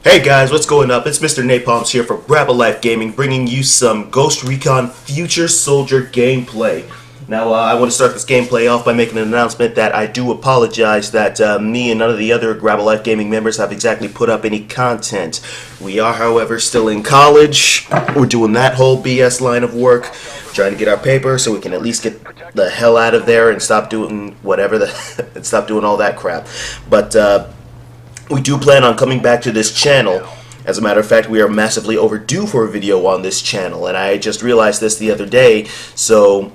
Hey guys, what's going up? It's Mr. Napalmz here for Grab a Life Gaming, bringing you some Ghost Recon Future Soldier gameplay. Now, I want to start this gameplay off by making an announcement that I do apologize that me and none of the other Grab a Life Gaming members have exactly put up any content. We are, however, still in college. We're doing that whole BS line of work, trying to get our paper so we can at least get the hell out of there and stop doing whatever and stop doing all that crap. But we do plan on coming back to this channel. As a matter of fact, we are massively overdue for a video on this channel, and I just realized this the other day, so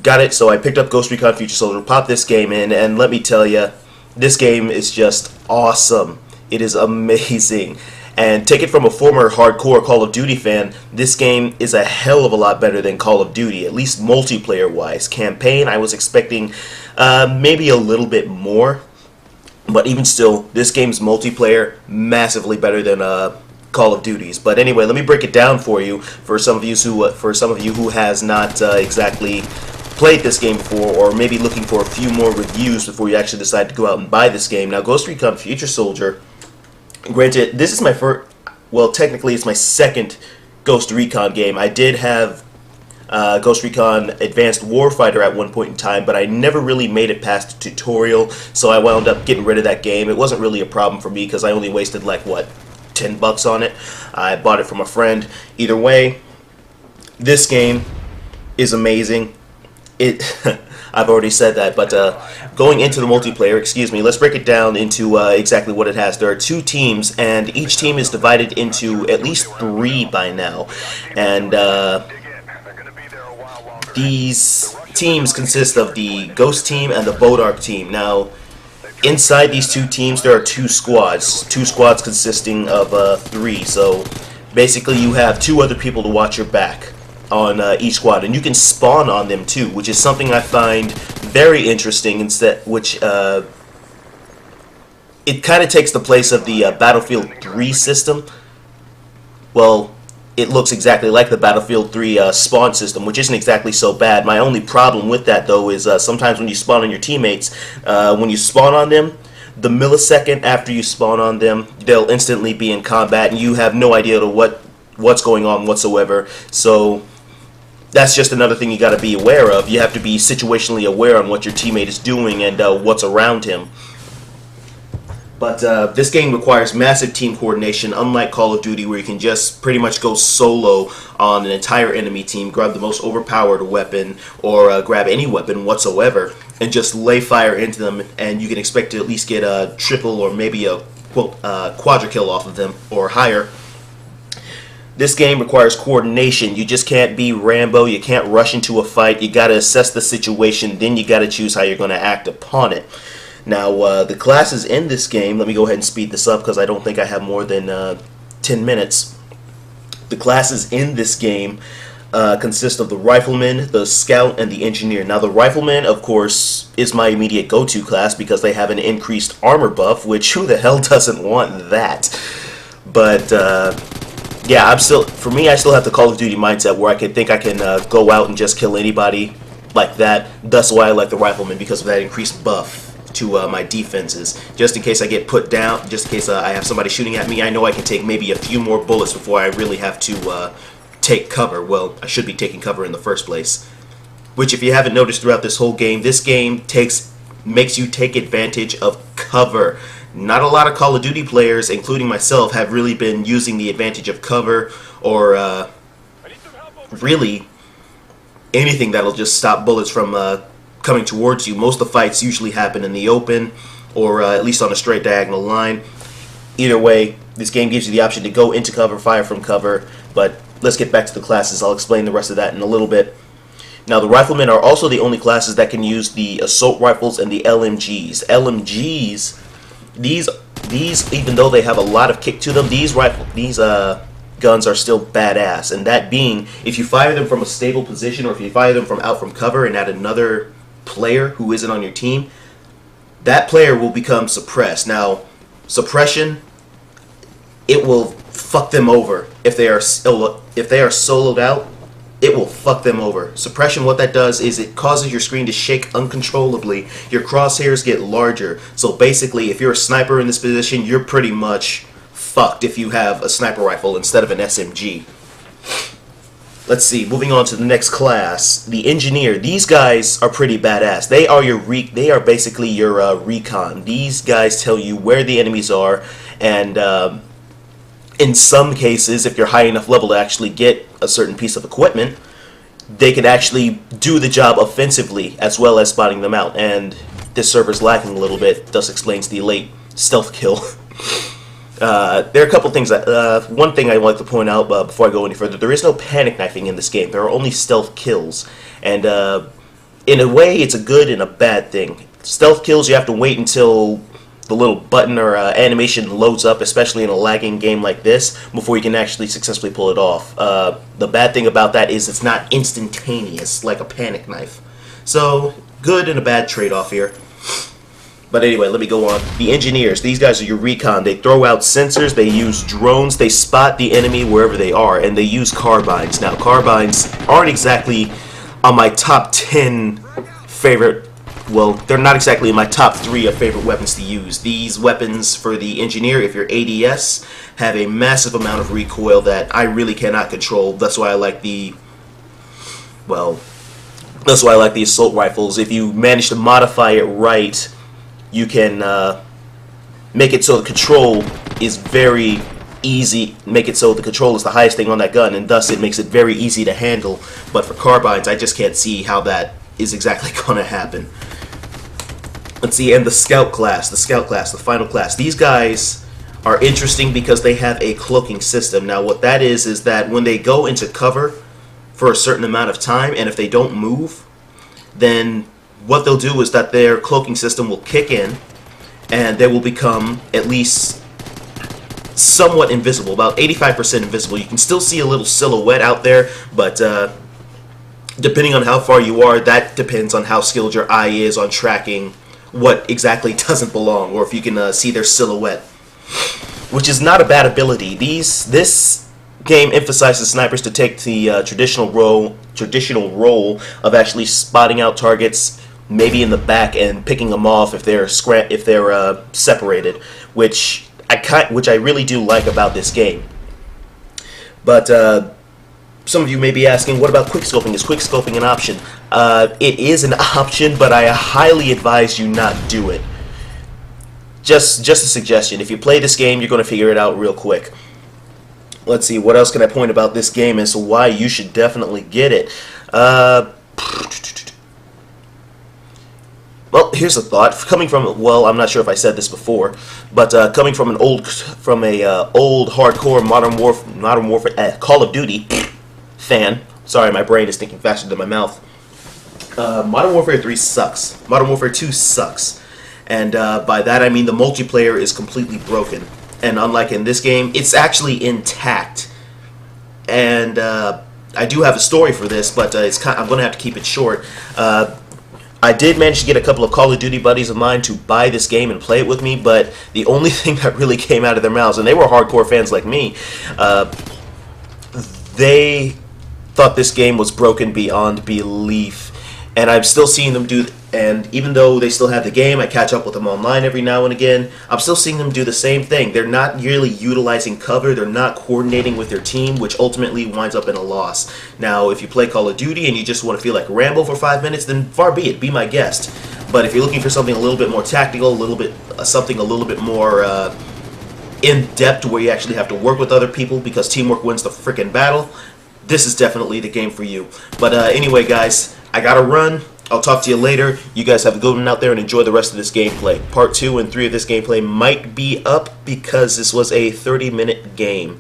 got it. So I picked up Ghost Recon Future Soldier, popped this game in, and let me tell you, this game is just awesome. It is amazing. And take it from a former hardcore Call of Duty fan, this game is a hell of a lot better than Call of Duty, at least multiplayer-wise. Campaign, I was expecting maybe a little bit more. But even still, this game's multiplayer massively better than Call of Duty's. But anyway, let me break it down for you. For some of you who has not exactly played this game before, or maybe looking for a few more reviews before you actually decide to go out and buy this game. Now, Ghost Recon Future Soldier. Granted, this is my first. Well, technically, it's my second Ghost Recon game. I did have Ghost Recon Advanced Warfighter at one point in time, but I never really made it past the tutorial, so I wound up getting rid of that game. It wasn't really a problem for me because I only wasted like, what, $10 on it. I bought it from a friend. Either way, this game is amazing. I've already said that, but going into the multiplayer, excuse me, let's break it down into exactly what it has. There are two teams, and each team is divided into at least 3 by now, and these teams consist of the Ghost team and the Bodark team. Now, inside these two teams, there are 2 squads. 2 squads consisting of 3. So, basically, you have 2 other people to watch your back on each squad, and you can spawn on them too, which is something I find very interesting. Which it kind of takes the place of the Battlefield 3 system. Well, it looks exactly like the Battlefield 3 spawn system, which isn't exactly so bad. My only problem with that, though, is sometimes when you spawn on your teammates, when you spawn on them, the millisecond after you spawn on them, they'll instantly be in combat, and you have no idea to what's going on whatsoever. So that's just another thing you got to be aware of. You have to be situationally aware on what your teammate is doing and what's around him. But this game requires massive team coordination, unlike Call of Duty, where you can just pretty much go solo on an entire enemy team, grab the most overpowered weapon, or grab any weapon whatsoever, and just lay fire into them, and you can expect to at least get a triple or maybe a quadra kill off of them, or higher. This game requires coordination. You just can't be Rambo. You can't rush into a fight. You got to assess the situation, then you got to choose how you're going to act upon it. Now, the classes in this game, let me go ahead and speed this up because I don't think I have more than 10 minutes. The classes in this game consist of the Rifleman, the Scout, and the Engineer. Now, the Rifleman, of course, is my immediate go-to class because they have an increased armor buff, which who the hell doesn't want that? But, yeah, for me, I still have the Call of Duty mindset where I think I can go out and just kill anybody like that. That's why I like the Rifleman, because of that increased buff to my defenses. Just in case I get put down, just in case I have somebody shooting at me, I know I can take maybe a few more bullets before I really have to take cover. Well, I should be taking cover in the first place. Which, if you haven't noticed throughout this whole game, this game makes you take advantage of cover. Not a lot of Call of Duty players, including myself, have really been using the advantage of cover, or really anything that'll just stop bullets from coming towards you. Most of the fights usually happen in the open, or at least on a straight diagonal line. Either way, this game gives you the option to go into cover, fire from cover, but let's get back to the classes. I'll explain the rest of that in a little bit. Now, the Riflemen are also the only classes that can use the assault rifles and the LMGs. LMGs, these even though they have a lot of kick to them, these guns are still badass, and that being, if you fire them from a stable position, or if you fire them from out from cover and at another player who isn't on your team, that player will become suppressed. Now, suppression, it will fuck them over. If they are soloed out, it will fuck them over. Suppression, what that does is it causes your screen to shake uncontrollably. Your crosshairs get larger. So basically, if you're a sniper in this position, you're pretty much fucked if you have a sniper rifle instead of an SMG. Let's see, moving on to the next class, the engineer. These guys are pretty badass. They are basically your recon. These guys tell you where the enemies are, and in some cases, if you're high enough level to actually get a certain piece of equipment, they can actually do the job offensively as well as spotting them out. And this server's lacking a little bit, thus explains the late stealth kill. There are a couple things that, one thing I'd like to point out before I go any further, there is no panic knifing in this game. There are only stealth kills. And in a way, it's a good and a bad thing. Stealth kills, you have to wait until the little button or animation loads up, especially in a lagging game like this, before you can actually successfully pull it off. The bad thing about that is it's not instantaneous, like a panic knife. So, good and a bad trade-off here. But anyway, let me go on. The engineers, these guys are your recon. They throw out sensors, they use drones, they spot the enemy wherever they are, and they use carbines. Now, carbines aren't exactly on my top 10 favorite, well, they're not exactly in my top 3 of favorite weapons to use. These weapons for the engineer, if you're ADS, have a massive amount of recoil that I really cannot control. That's why I like the, well, that's why I like the assault rifles. If you manage to modify it right, you can make it so the control is very easy, make it so the control is the highest thing on that gun, and thus it makes it very easy to handle. But for carbines, I just can't see how that is exactly going to happen. Let's see, and the scout class, the final class. These guys are interesting because they have a cloaking system. Now what that is that when they go into cover for a certain amount of time, and if they don't move, then what they'll do is that their cloaking system will kick in, and they will become at least somewhat invisible, about 85% invisible. You can still see a little silhouette out there, but depending on how far you are, that depends on how skilled your eye is on tracking what exactly doesn't belong, or if you can see their silhouette, which is not a bad ability. This game emphasizes snipers to take the traditional role of actually spotting out targets, maybe in the back, and picking them off if they're separated, which I really do like about this game. But some of you may be asking, what about quickscoping? Is quickscoping an option? It is an option, but I highly advise you not do it. Just a suggestion. If you play this game, you're going to figure it out real quick. Let's see, what else can I point about this game as to why you should definitely get it? Well, here's a thought. Coming from, well, I'm not sure if I said this before, but coming from an old hardcore Modern Warfare Call of Duty fan. Sorry, my brain is thinking faster than my mouth. Modern Warfare 3 sucks. Modern Warfare 2 sucks. And by that I mean the multiplayer is completely broken. And unlike in this game, it's actually intact. And I do have a story for this, but I'm going to have to keep it short. I did manage to get a couple of Call of Duty buddies of mine to buy this game and play it with me, but the only thing that really came out of their mouths, and they were hardcore fans like me, they thought this game was broken beyond belief. And I've still seen them do, and even though they still have the game, I catch up with them online every now and again, I'm still seeing them do the same thing. They're not really utilizing cover, they're not coordinating with their team, which ultimately winds up in a loss. Now, if you play Call of Duty and you just want to feel like Rambo for 5 minutes, then far be it, be my guest. But if you're looking for something a little bit more tactical, something a little bit more in-depth, where you actually have to work with other people because teamwork wins the frickin' battle, this is definitely the game for you. But anyway, guys, I gotta run. I'll talk to you later. You guys have a good one out there and enjoy the rest of this gameplay. Part 2 and 3 of this gameplay might be up because this was a 30-minute game.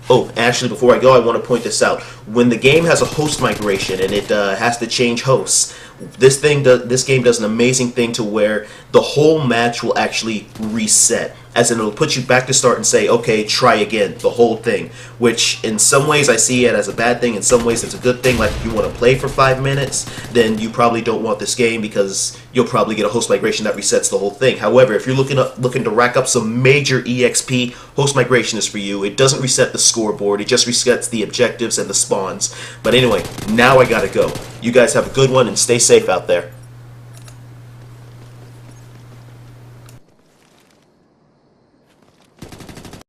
Oh, actually, before I go, I want to point this out. When the game has a host migration and it has to change hosts, this game does an amazing thing to where the whole match will actually reset. As in, it'll put you back to start and say, okay, try again, the whole thing. Which, in some ways, I see it as a bad thing. In some ways, it's a good thing. Like, if you want to play for 5 minutes, then you probably don't want this game because you'll probably get a host migration that resets the whole thing. However, if you're looking to rack up some major EXP, host migration is for you. It doesn't reset the scoreboard. It just resets the objectives and the spawns. But anyway, now I gotta go. You guys have a good one and stay safe out there.